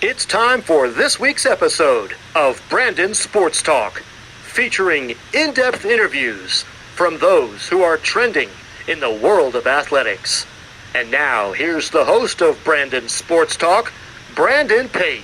It's time for this week's episode of Brandon Sports Talk, featuring in-depth interviews from those who are trending in the world of athletics. And now, here's the host of Brandon Sports Talk, Brandon Pate.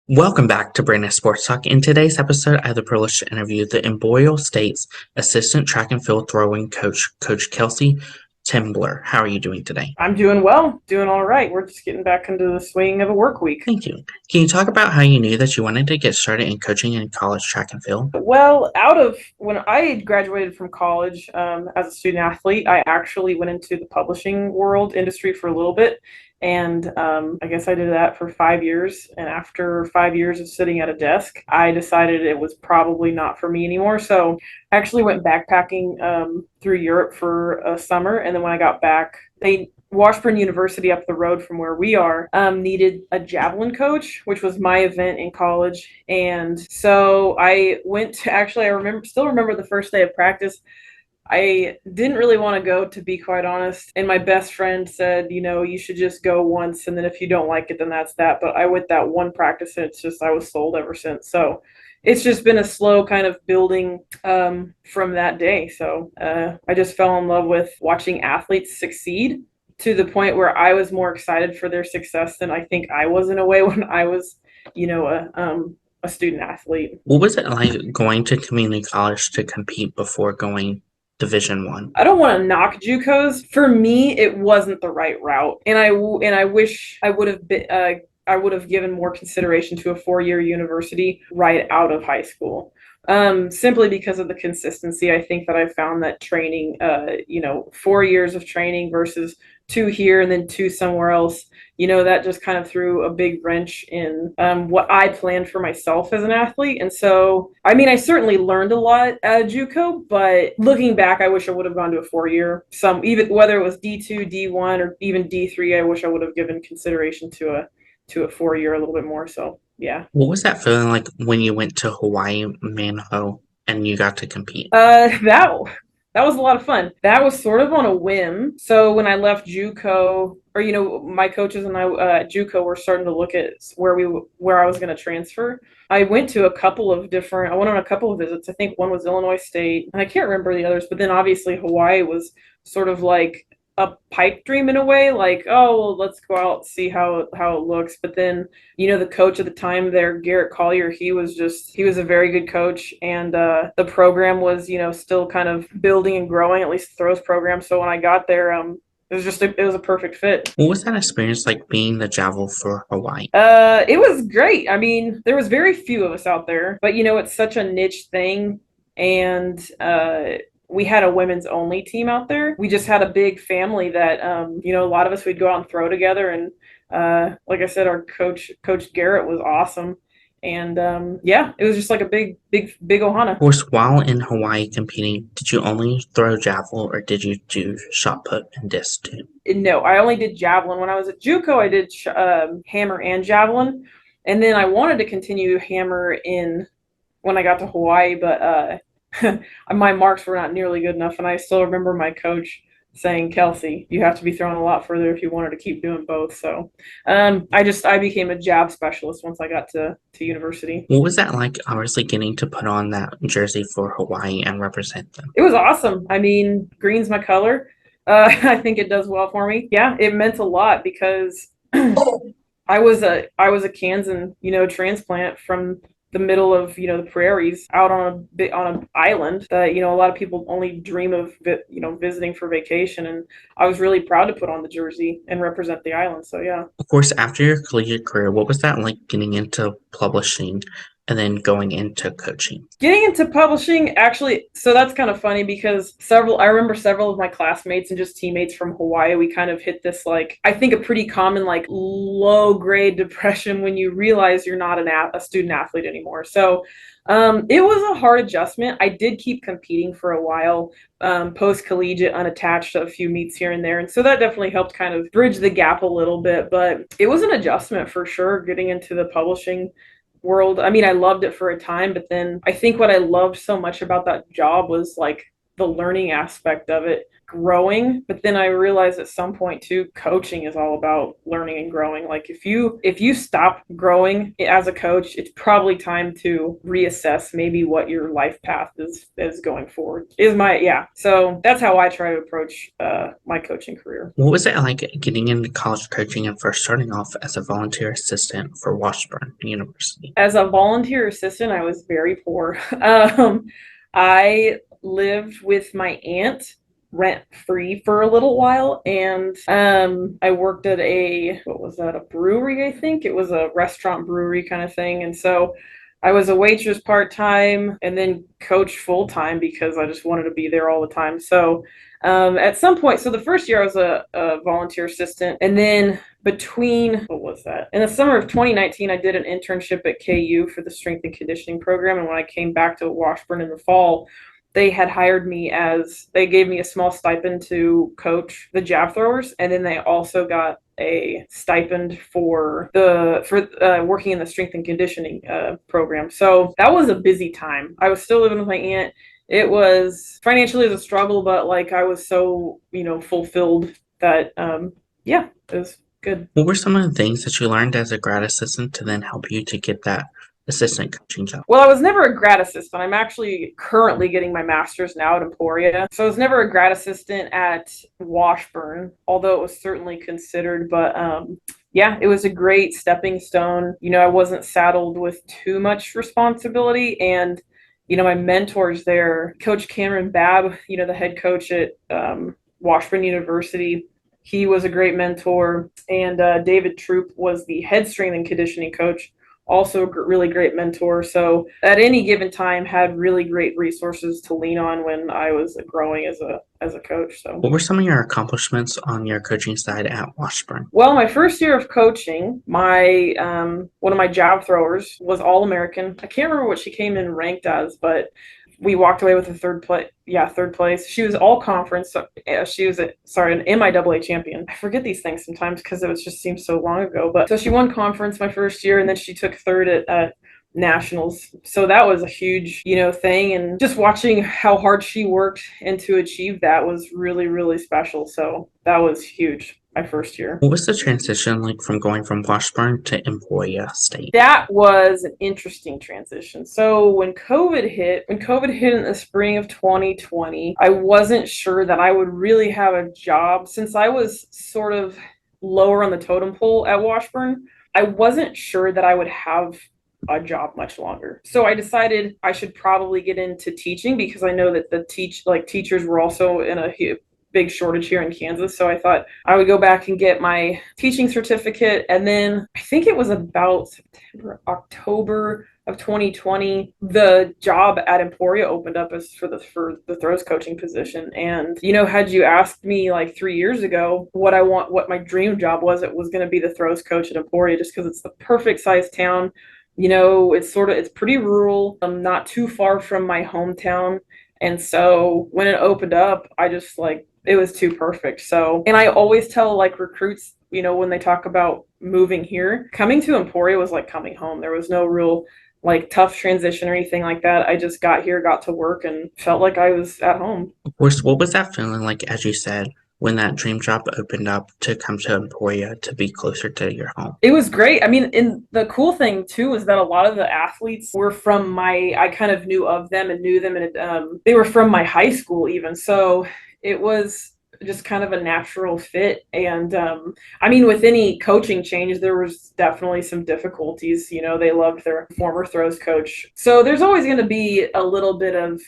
Welcome back to Brandon Sports Talk. In today's episode, I have the privilege to interview the Emporia State's assistant track and field throwing coach, Coach Kellsey Trimble. How are you doing today? I'm doing well, doing all right. We're just getting back into the swing of a work week. Thank you. Can you talk about how you knew that you wanted to get started in coaching in college track and field? Well, out of when I graduated from college as a student athlete, I actually went into the publishing world industry for a little bit. And I guess I did that for 5 years. And after 5 years of sitting at a desk, I decided it was probably not for me anymore. So I actually went backpacking through Europe for a summer. And then when I got back, Washburn University up the road from where we are needed a javelin coach, which was my event in college. And so I went to, actually, still remember the first day of practice. I didn't really want to go, to be quite honest. And my best friend said, you should just go once. And then if you don't like it, then that's that. But I went that one practice and I was sold ever since. So it's just been a slow kind of building from that day. So I just fell in love with watching athletes succeed to the point where I was more excited for their success than I think I was in a way when I was, a student athlete. What was it like going to community college to compete before going Division One? I don't want to knock JUCOs. For me, it wasn't the right route, and I wish I would have been. I would have given more consideration to a 4-year university right out of high school. Simply because of the consistency. I think that I found that training, 4 years of training versus 2 here and then 2 somewhere else, that just kind of threw a big wrench in what I planned for myself as an athlete. And so, I mean, I certainly learned a lot at JUCO, but looking back, I wish I would have gone to a 4-year, even whether it was D2, D1, or even D3, I wish I would have given consideration to a 4-year a little bit more. So, yeah. What was that feeling like when you went to Hawaii, Manho, and you got to compete? That was a lot of fun. That was sort of on a whim. So when I left JUCO, or my coaches and I at JUCO were starting to look at where I was going to transfer. I went on a couple of visits. I think one was Illinois State, and I can't remember the others. But then obviously Hawaii was sort of like a pipe dream in a way, like, oh, well, let's go out and see how it looks. But then, the coach at the time there, Garrett Collier, he was a very good coach, and the program was, still kind of building and growing, at least the throws program. So when I got there, it was a perfect fit. What was that experience like being the javelin for Hawaii? It was great. I mean, there was very few of us out there, but it's such a niche thing, and we had a women's only team out there. We just had a big family that, a lot of us, we'd go out and throw together. And like I said, our Coach Garrett was awesome. And it was just like a big ohana. Of course, while in Hawaii competing, did you only throw javelin or did you do shot put and disc too? No, I only did javelin. When I was at JUCO, I did hammer and javelin. And then I wanted to continue hammer when I got to Hawaii, but my marks were not nearly good enough. And I still remember my coach saying, Kelsey, you have to be throwing a lot further if you wanted to keep doing both. So I became a jab specialist once I got to university. What was that like, obviously, getting to put on that jersey for Hawaii and represent them? It was awesome. I mean, green's my color. I think it does well for me. Yeah, it meant a lot because I was a Kansan, transplant from the middle of the prairies out on an island that a lot of people only dream of visiting for vacation, and I was really proud to put on the jersey and represent the island. So yeah. Of course, after your collegiate career, what was that like getting into publishing and then going into coaching? Getting into publishing, actually, so that's kind of funny because I remember several of my classmates and just teammates from Hawaii, we kind of hit this, like, I think a pretty common, like, low grade depression when you realize you're not a student athlete anymore. So it was a hard adjustment. I did keep competing for a while, post-collegiate, unattached to a few meets here and there. And so that definitely helped kind of bridge the gap a little bit. But it was an adjustment for sure, getting into the publishing world. I mean, I loved it for a time, but then I think what I loved so much about that job was like the learning aspect of it, growing. But then I realized at some point too, coaching is all about learning and growing. Like if you stop growing as a coach, it's probably time to reassess maybe what your life path is going forward. So that's how I try to approach my coaching career. What was it like getting into college coaching and first starting off as a volunteer assistant for Washburn University? As a volunteer assistant, I was very poor. I lived with my aunt rent free for a little while, and I worked at a brewery. I think it was a restaurant brewery kind of thing. And so I was a waitress part-time and then coach full-time because I just wanted to be there all the time. So at some point, so the first year I was a volunteer assistant, and then in the summer of 2019, I did an internship at KU for the strength and conditioning program. And when I came back to Washburn in the fall, they had hired me they gave me a small stipend to coach the jab throwers. And then they also got a stipend for working in the strength and conditioning program. So that was a busy time. I was still living with my aunt. It was financially a struggle, but like I was so, fulfilled that, it was good. What were some of the things that you learned as a grad assistant to then help you to get that assistant coaching job? Well, I was never a grad assistant. I'm actually currently getting my master's now at Emporia. So I was never a grad assistant at Washburn, although it was certainly considered. But it was a great stepping stone. I wasn't saddled with too much responsibility. And, my mentors there, Coach Cameron Babb, the head coach at Washburn University, he was a great mentor. And David Troop was the head strength and conditioning coach, also a really great mentor. So at any given time had really great resources to lean on when I was growing as a coach. So what were some of your accomplishments on your coaching side at Washburn? Well, my first year of coaching, my one of my jab throwers was All-American. I can't remember what she came in ranked as, but we walked away with a third place. She was all conference. She was an MIAA champion. I forget these things sometimes because it just seems so long ago. But so she won conference my first year, and then she took third at nationals. So that was a huge, thing. And just watching how hard she worked and to achieve that was really, really special. So that was huge. My first year. What was the transition like from going from Washburn to Emporia State? That was an interesting transition. So when COVID hit in the spring of 2020, I wasn't sure that I would really have a job since I was sort of lower on the totem pole at Washburn. I wasn't sure that I would have a job much longer. So I decided I should probably get into teaching because I know that teachers were also in a big shortage here in Kansas. So I thought I would go back and get my teaching certificate. And then I think it was about October of 2020, the job at Emporia opened up as for the throws coaching position. And, had you asked me like 3 years ago what my dream job was, it was going to be the throws coach at Emporia just because it's the perfect size town. It's pretty rural, not too far from my hometown. And so when it opened up, I just it was too perfect. So, and I always tell recruits, when they talk about moving here, coming to Emporia was like coming home. There was no real tough transition or anything like that. I just got here, got to work, and felt like I was at home. Of course, what was that feeling like, as you said, when that dream job opened up to come to Emporia to be closer to your home? It was great. I mean, and the cool thing too is that a lot of the athletes were I kind of knew of them and knew them, and they were from my high school even. So it was just kind of a natural fit. And with any coaching change, there was definitely some difficulties. They loved their former throws coach. So there's always going to be a little bit of,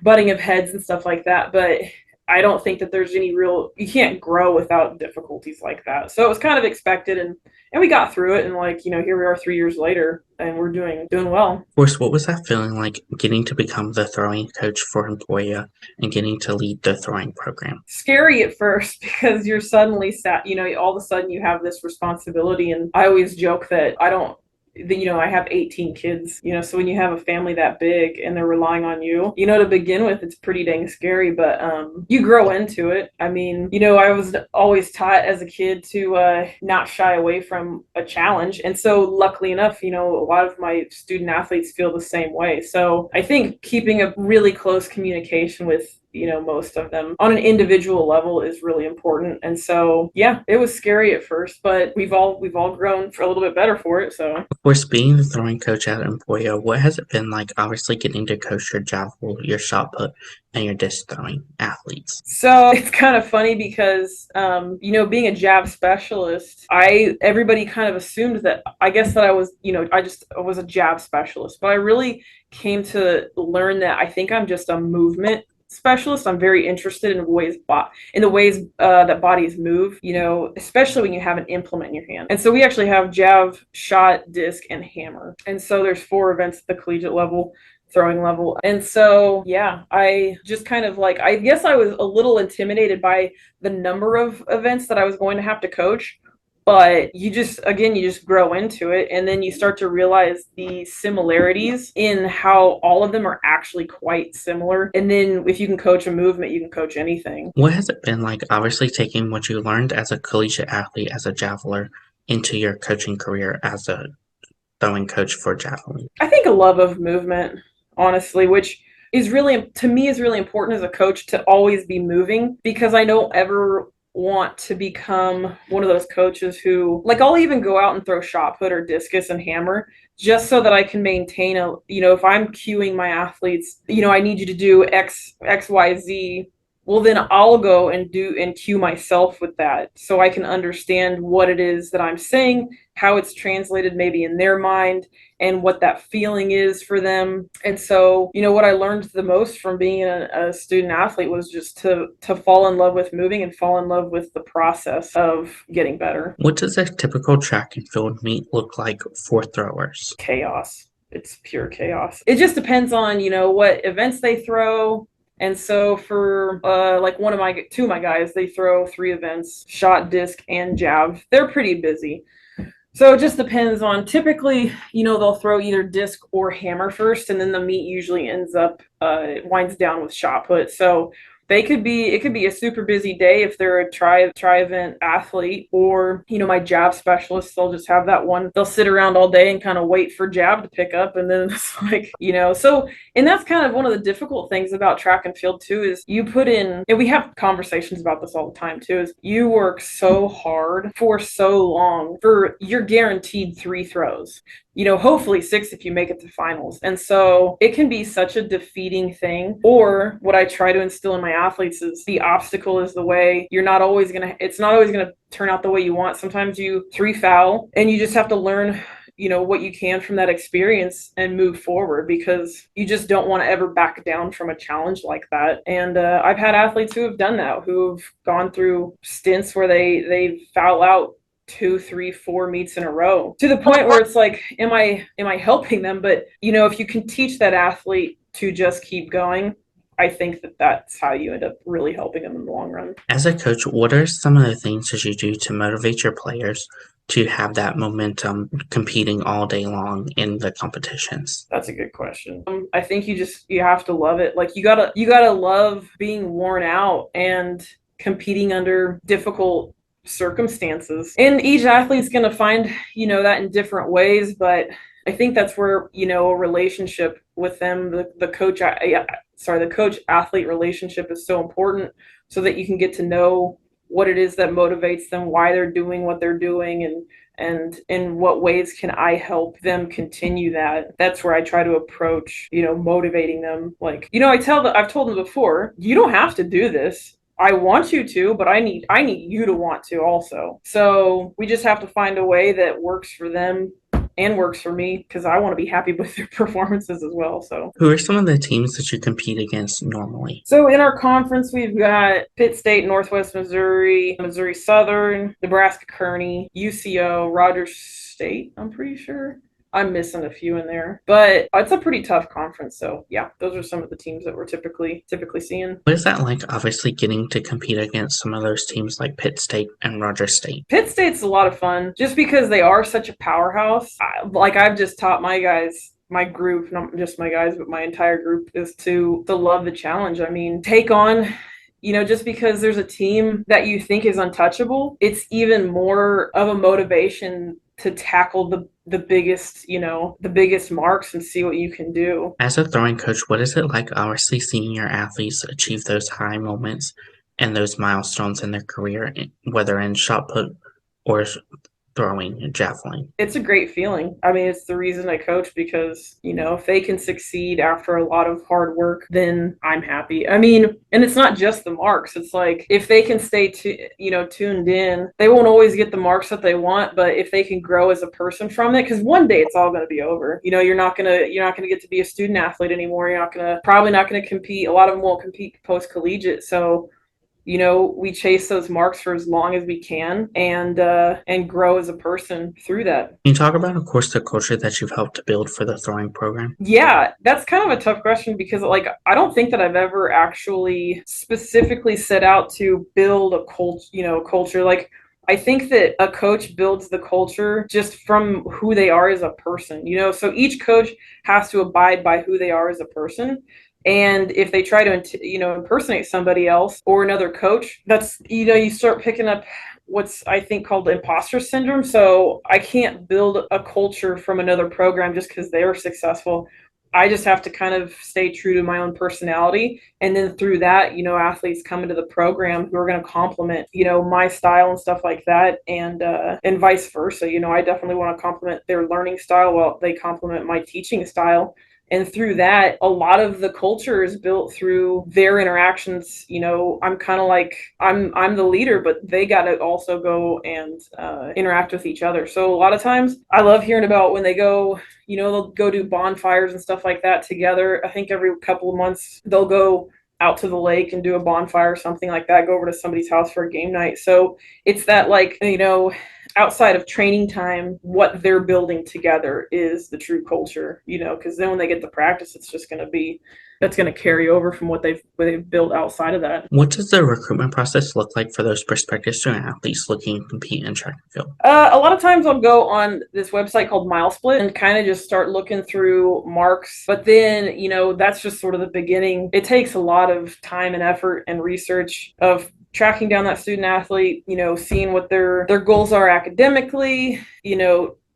butting of heads and stuff like that. But I don't think that there's any you can't grow without difficulties like that. So it was kind of expected, and we got through it, and here we are 3 years later, and we're doing well. Of course, what was that feeling like getting to become the throwing coach for Emporia and getting to lead the throwing program? Scary at first because you're suddenly all of a sudden you have this responsibility, and I always joke that I have 18 kids, so when you have a family that big and they're relying on you, to begin with, it's pretty dang scary, but you grow into it. I mean, I was always taught as a kid to not shy away from a challenge. And so luckily enough, a lot of my student athletes feel the same way. So I think keeping a really close communication with most of them on an individual level is really important. And so, yeah, it was scary at first, but we've all grown for a little bit better for it. So, of course, being the throwing coach at Emporia, what has it been like? Obviously, getting to coach your javelin, your shot put, and your disc throwing athletes. So it's kind of funny because, being a jab specialist, everybody kind of assumed that I was a jab specialist, but I really came to learn that I think I'm just a movement specialist. I'm very interested in the ways that bodies move, especially when you have an implement in your hand. And so we actually have jab, shot, disc, and hammer. And so there's 4 events at the collegiate level, throwing level. And so, yeah, I just kind of I guess I was a little intimidated by the number of events that I was going to have to coach. But you just grow into it, and then you start to realize the similarities in how all of them are actually quite similar. And then if you can coach a movement, you can coach anything. What has it been like, obviously, taking what you learned as a collegiate athlete, as a javeler, into your coaching career as a throwing coach for javelin? I think a love of movement, honestly, which is really important as a coach, to always be moving, because I don't ever want to become one of those coaches who, I'll even go out and throw shot put or discus and hammer just so that I can maintain if I'm cueing my athletes, I need you to do X, Y, Z. Well, then I'll go and cue myself with that so I can understand what it is that I'm saying, how it's translated maybe in their mind, and what that feeling is for them. And so, what I learned the most from being a student athlete was just to fall in love with moving and fall in love with the process of getting better. What does a typical track and field meet look like for throwers? Chaos. It's pure chaos. It just depends on, what events they throw. And so for two of my guys, they throw 3 events, shot, disc, and jab. They're pretty busy. So it just depends on, typically, they'll throw either disc or hammer first, and then the meet usually winds down with shot put. So it could be a super busy day if they're a tri-event athlete, or, my jab specialists, they'll just have that one. They'll sit around all day and kind of wait for jab to pick up. And then it's so, and that's kind of one of the difficult things about track and field too, is you put in, and we have conversations about this all the time too, is you work so hard for so long for you're guaranteed 3 throws. Hopefully 6 if you make it to finals. And so it can be such a defeating thing. Or what I try to instill in my athletes is the obstacle is the way. It's not always going to turn out the way you want. Sometimes you 3 foul, and you just have to learn, what you can from that experience and move forward, because you just don't want to ever back down from a challenge like that. And I've had athletes who have done that, who've gone through stints where they foul out 2, 3, 4 meets in a row, to the point where it's am I helping them? But if you can teach that athlete to just keep going, I think that's how you end up really helping them in the long run. As a coach, what are some of the things that you do to motivate your players to have that momentum competing all day long in the competitions? That's a good question. I think you have to love it. You gotta love being worn out and competing under difficult circumstances. And each athlete's going to find, that in different ways, but I think that's where, a relationship with them, the coach athlete relationship is so important, so that you can get to know what it is that motivates them, why they're doing what they're doing, and in what ways can I help them continue that. That's where I try to approach, motivating them. I've told them before, you don't have to do this. I want you to, but I need you to want to also. So we just have to find a way that works for them and works for me because I want to be happy with their performances as well. So Who are some of the teams that you compete against normally? So in our conference, we've got Pitt State, Northwest Missouri, Missouri Southern, Nebraska Kearney, UCO, Rogers State, I'm pretty sure. I'm missing a few in there, but it's a pretty tough conference. So yeah, those are some of the teams that we're typically seeing. What is that like, obviously, getting to compete against some of those teams like Pitt State and Rogers State? Pitt State's a lot of fun just because they are such a powerhouse. I've just taught my guys, my group, not just my guys, but my entire group, is to love the challenge. I mean, take on, just because there's a team that you think is untouchable, it's even more of a motivation to tackle the biggest, the biggest marks and see what you can do. As a throwing coach, what is it like, obviously, seeing your athletes achieve those high moments and those milestones in their career, whether in shot put or throwing and javelin? It's a great feeling. I mean, it's the reason I coach because, if they can succeed after a lot of hard work, then I'm happy. I mean, and it's not just the marks. It's like if they can stay tuned in, they won't always get the marks that they want, but if they can grow as a person from it, because one day it's all going to be over. You're not going to get to be a student athlete anymore. Probably not going to compete. A lot of them won't compete post collegiate. So we chase those marks for as long as we can and grow as a person through that. Can you talk about, of course, the culture that you've helped to build for the throwing program? Yeah, that's kind of a tough question because I don't think that I've ever actually specifically set out to build a culture. Like I think that a coach builds the culture just from who they are as a person, so each coach has to abide by who they are as a person. And if they try to, impersonate somebody else or another coach, that's, you start picking up what's I think called imposter syndrome. So I can't build a culture from another program just because they're successful. I just have to kind of stay true to my own personality. And then through that, athletes come into the program who are going to complement, my style and stuff like that. And vice versa. I definitely want to complement their learning style while they complement my teaching style. And through that, a lot of the culture is built through their interactions. I'm kind of like, I'm the leader, but they got to also go and interact with each other. So a lot of times I love hearing about when they go, they'll go do bonfires and stuff like that together. I think every couple of months they'll go out to the lake and do a bonfire or something like that, go over to somebody's house for a game night. So it's that outside of training time, what they're building together is the true culture, because then when they get to practice, it's just going to be, that's going to carry over from what they've built outside of that. What does the recruitment process look like for those prospective student athletes looking to compete in track and field? A lot of times I'll go on this website called MileSplit and kind of just start looking through marks. But then, that's just sort of the beginning. It takes a lot of time and effort and research of tracking down that student athlete, seeing what their goals are academically,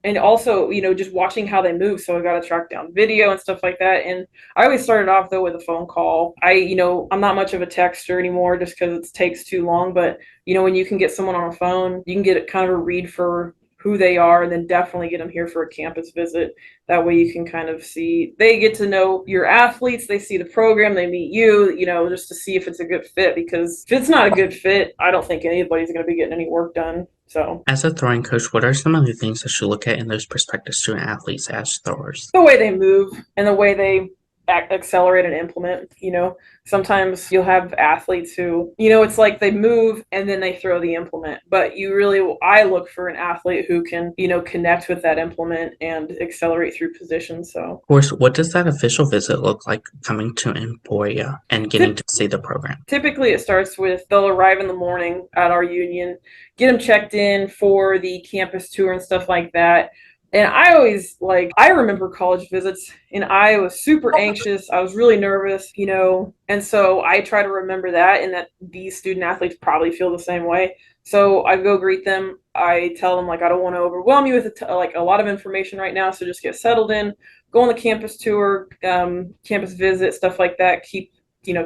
and also, just watching how they move. So I got to track down video and stuff like that. And I always started off though with a phone call. I'm not much of a texter anymore just because it takes too long. But, when you can get someone on a phone, you can get kind of a read for who they are, and then definitely get them here for a campus visit. That way you can kind of see, they get to know your athletes, they see the program, they meet you, just to see if it's a good fit, because if it's not a good fit, I don't think anybody's going to be getting any work done. So, as a throwing coach, what are some of the things that you look at in those prospective student athletes as throwers? The way they move and the way they accelerate and implement. Sometimes you'll have athletes who, it's like they move and then they throw the implement, but I look for an athlete who can, connect with that implement and accelerate through position. So, of course, what does that official visit look like coming to Emporia and getting to see the program? Typically it starts with, they'll arrive in the morning at our union, get them checked in for the campus tour and stuff like that. And I remember college visits and I was super anxious. I was really nervous, and so I try to remember that, and that these student athletes probably feel the same way. So I go greet them. I tell them, I don't want to overwhelm you with a lot of information right now. So just get settled in, go on the campus tour, campus visit, stuff like that. Keep,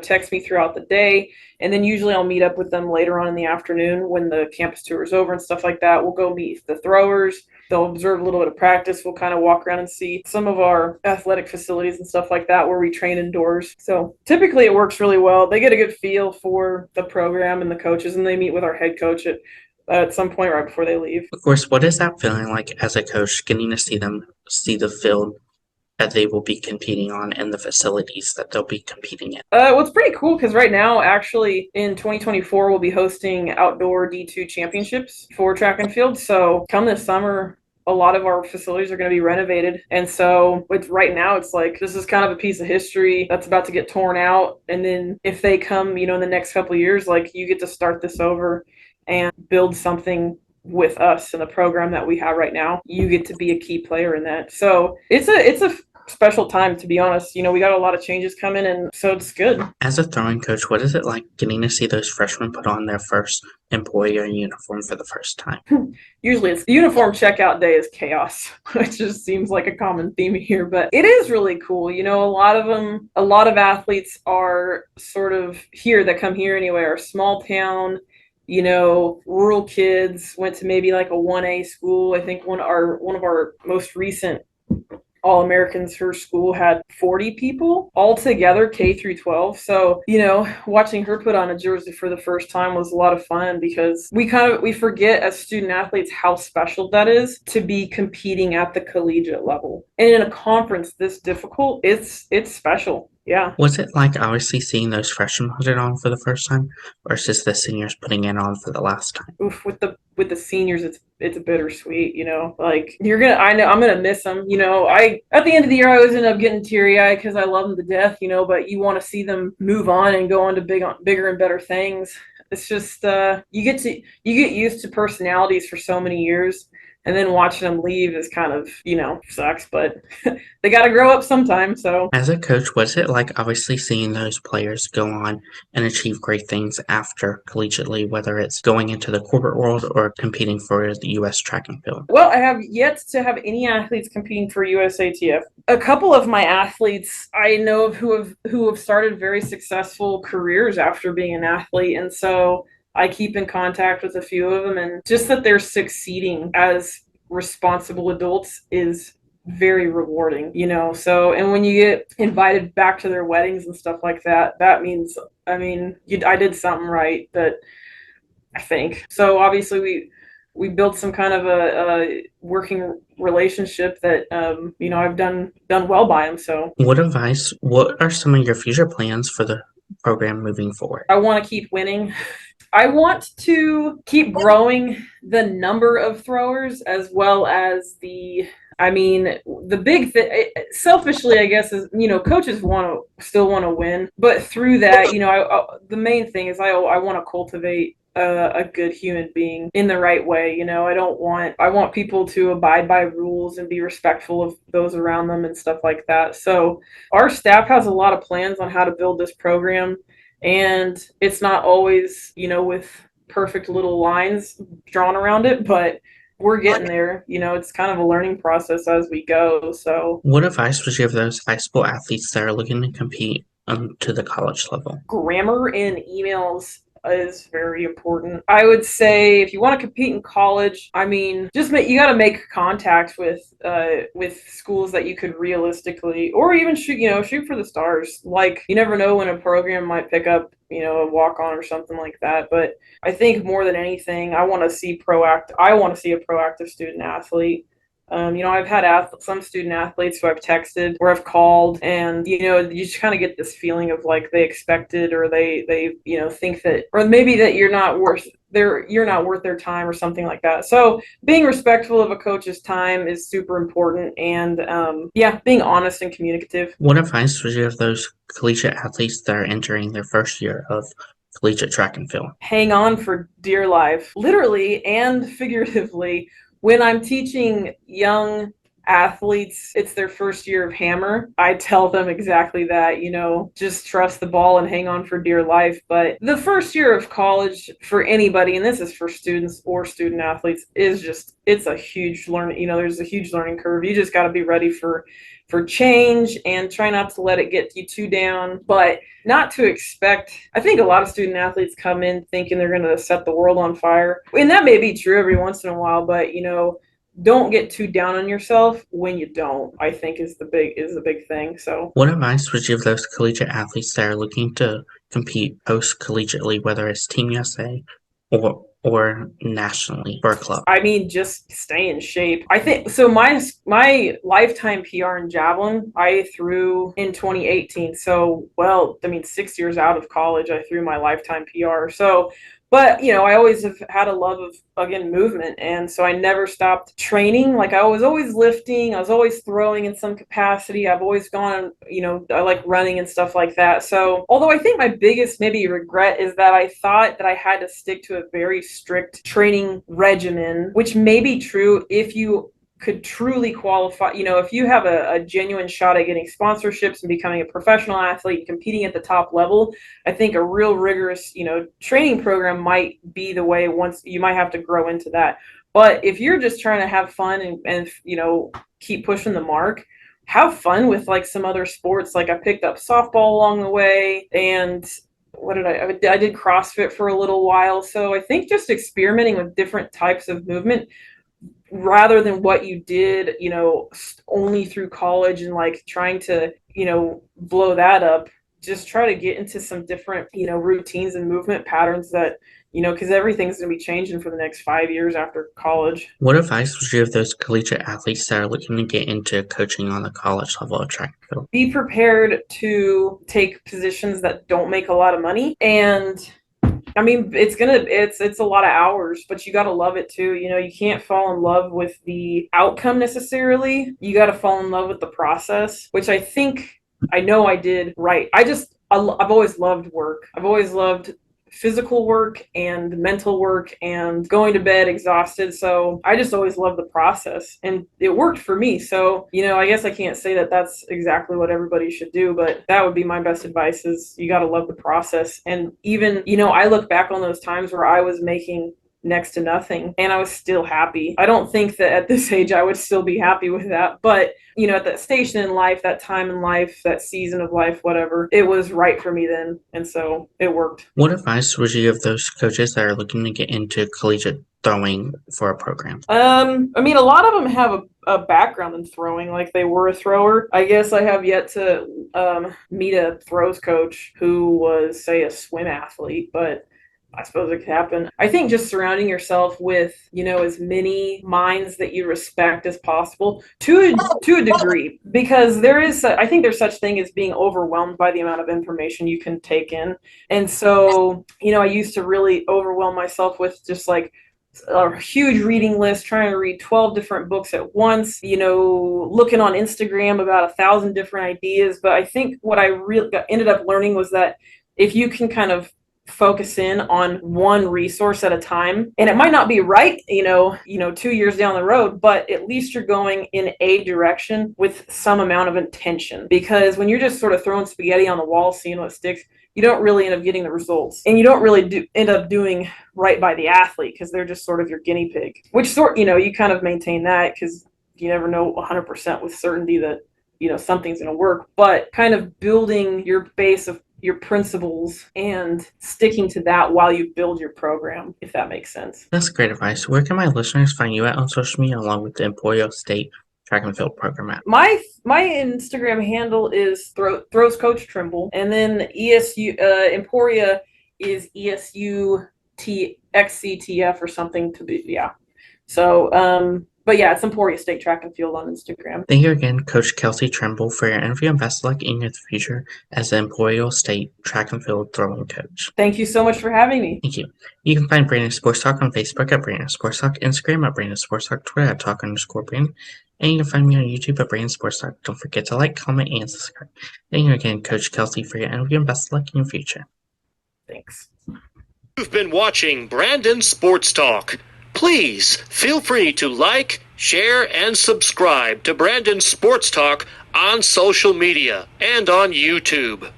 text me throughout the day. And then usually I'll meet up with them later on in the afternoon when the campus tour is over and stuff like that. We'll go meet the throwers. They'll observe a little bit of practice. We'll kind of walk around and see some of our athletic facilities and stuff like that where we train indoors. So typically it works really well. They get a good feel for the program and the coaches, and they meet with our head coach at at some point right before they leave. Of course, what is that feeling like as a coach, getting to see them see the field that they will be competing on and the facilities that they'll be competing in? Well, it's pretty cool because right now, actually, in 2024, we'll be hosting outdoor D2 championships for track and field. So come this summer, a lot of our facilities are going to be renovated. And so it's right now, it's like this is kind of a piece of history that's about to get torn out. And then if they come, in the next couple of years, like you get to start this over and build something with us in the program that we have right now. You get to be a key player in that. So it's a special time, to be honest. We got a lot of changes coming, and so it's good. As a throwing coach, what is it like getting to see those freshmen put on their first Emporia uniform for the first time? Usually it's the uniform checkout day is chaos. It just seems like a common theme here, but it is really cool. A lot of athletes are sort of here that come here anyway, are small town, rural kids, went to maybe like a 1A school. I think one of our most recent All-Americans, her school had 40 people all together, K through 12. So, watching her put on a jersey for the first time was a lot of fun because we forget as student athletes how special that is to be competing at the collegiate level. And in a conference this difficult, it's special. Yeah. Was it like obviously seeing those freshmen put it on for the first time, or is this the seniors putting it on for the last time? Oof, with the seniors, it's bittersweet. Like I'm gonna miss them. I at the end of the year I always end up getting teary eyed because I love them to death. But you want to see them move on and go on to bigger and better things. It's just you get used to personalities for so many years. And then watching them leave is kind of, sucks, but they got to grow up sometime. So, as a coach, what's it like obviously seeing those players go on and achieve great things after collegiately, whether it's going into the corporate world or competing for the U.S. track and field? Well, I have yet to have any athletes competing for USATF. A couple of my athletes I know of who have started very successful careers after being an athlete, and so I keep in contact with a few of them, and just that they're succeeding as responsible adults is very rewarding, So, and when you get invited back to their weddings and stuff like that, that means, I did something right, that I think. So obviously we built some kind of a working relationship that, I've done well by them. So what are some of your future plans for the program moving forward? I want to keep winning. I want to keep growing the number of throwers as well as the big thing, selfishly, I guess, is, coaches still want to win. But through that, the main thing is I want to cultivate a good human being in the right way. I want people to abide by rules and be respectful of those around them and stuff like that. So our staff has a lot of plans on how to build this program. And it's not always, with perfect little lines drawn around it, but we're getting there. It's kind of a learning process as we go. So, what advice would you give those high school athletes that are looking to compete to the college level? Grammar in emails is very important. I would say if you want to compete in college, you got to make contact with schools that you could realistically, or even shoot for the stars. Like, you never know when a program might pick up, a walk-on or something like that. But I think more than anything, I want to see a proactive student athlete. I've had some student athletes who I've texted or I've called, and you just kind of get this feeling of like they expect it, or they think that, or maybe that you're not worth their time or something like that. So being respectful of a coach's time is super important, and being honest and communicative. What advice would you give those collegiate athletes that are entering their first year of collegiate track and field? Hang on for dear life, literally and figuratively. When I'm teaching young athletes, it's their first year of hammer, I tell them exactly that, just trust the ball and hang on for dear life. But the first year of college for anybody, and this is for students or student athletes, it's a huge learning, there's a huge learning curve. You just got to be ready for change and try not to let it get you too down, but not to expect. I think a lot of student athletes come in thinking they're going to set the world on fire. And that may be true every once in a while, but don't get too down on yourself when you don't, I think is the big thing. So what advice would you give those collegiate athletes that are looking to compete post collegiately, whether it's Team USA or nationally for a club? I mean, just stay in shape. I think so. My lifetime PR in javelin, I threw in 2018. So, well, I mean, 6 years out of college, I threw my lifetime PR. So, but I always have had a love of, again, movement, and so I never stopped training. Like, I was always lifting, I was always throwing in some capacity. I've always gone, I like running and stuff like that. So, although I think my biggest maybe regret is that I thought that I had to stick to a very strict training regimen, which may be true if you could truly qualify, if you have a genuine shot at getting sponsorships and becoming a professional athlete and competing at the top level. I think a real rigorous, training program might be the way. Once you might have to grow into that. But if you're just trying to have fun and keep pushing the mark, have fun with like some other sports. Like I picked up softball along the way, and what did I did CrossFit for a little while. So I think just experimenting with different types of movement rather than what you did, only through college and like trying to, blow that up. Just try to get into some different, routines and movement patterns that, because everything's going to be changing for the next 5 years after college. What advice would you give those collegiate athletes that are looking to get into coaching on the college level of track and field? Be prepared to take positions that don't make a lot of money. And I mean, it's a lot of hours, but you got to love it too. You can't fall in love with the outcome necessarily. You got to fall in love with the process, which I know I did right. I've always loved work. I've always loved physical work and mental work and going to bed exhausted. So I just always loved the process, and it worked for me. So, I guess I can't say that that's exactly what everybody should do, but that would be my best advice is you got to love the process. And even, I look back on those times where I was making next to nothing and I was still happy. I don't think that at this age I would still be happy with that, but at that station in life, that time in life, that season of life, whatever, it was right for me then, and so it worked. What advice would you give those coaches that are looking to get into collegiate throwing for a program? I mean, a lot of them have a background in throwing, like they were a thrower. I guess I have yet to meet a throws coach who was, say, a swim athlete, but I suppose it could happen. I think just surrounding yourself with, as many minds that you respect as possible to a degree, because I think there's such thing as being overwhelmed by the amount of information you can take in. And so, I used to really overwhelm myself with just like a huge reading list, trying to read 12 different books at once, looking on Instagram about 1,000 different ideas. But I think what I really ended up learning was that if you can kind of focus in on one resource at a time, and it might not be right 2 years down the road, but at least you're going in a direction with some amount of intention. Because when you're just sort of throwing spaghetti on the wall, seeing what sticks, you don't really end up getting the results, and you don't really end up doing right by the athlete because they're just sort of your guinea pig, which you kind of maintain that because you never know 100% with certainty that something's going to work, but kind of building your base of your principles and sticking to that while you build your program, if that makes sense. That's great advice. Where can my listeners find you at on social media along with the Emporia State track and field program at? My Instagram handle is throws Coach Trimble, and then ESU Emporia is ESUTXCTF or something to be, yeah. So but yeah, it's Emporia State Track and Field on Instagram. Thank you again, Coach Kellsey Trimble, for your interview, and best of luck in your future as the Emporia State Track and Field throwing coach. Thank you so much for having me. Thank you. You can find Brandon Sports Talk on Facebook at Brandon Sports Talk, Instagram at Brandon Sports Talk, Twitter at Talk_Brandon, and you can find me on YouTube at Brandon Sports Talk. Don't forget to like, comment, and subscribe. Thank you again, Coach Kellsey, for your interview, and best of luck in your future. Thanks. You've been watching Brandon Sports Talk. Please feel free to like, share, and subscribe to Brandon Sports Talk on social media and on YouTube.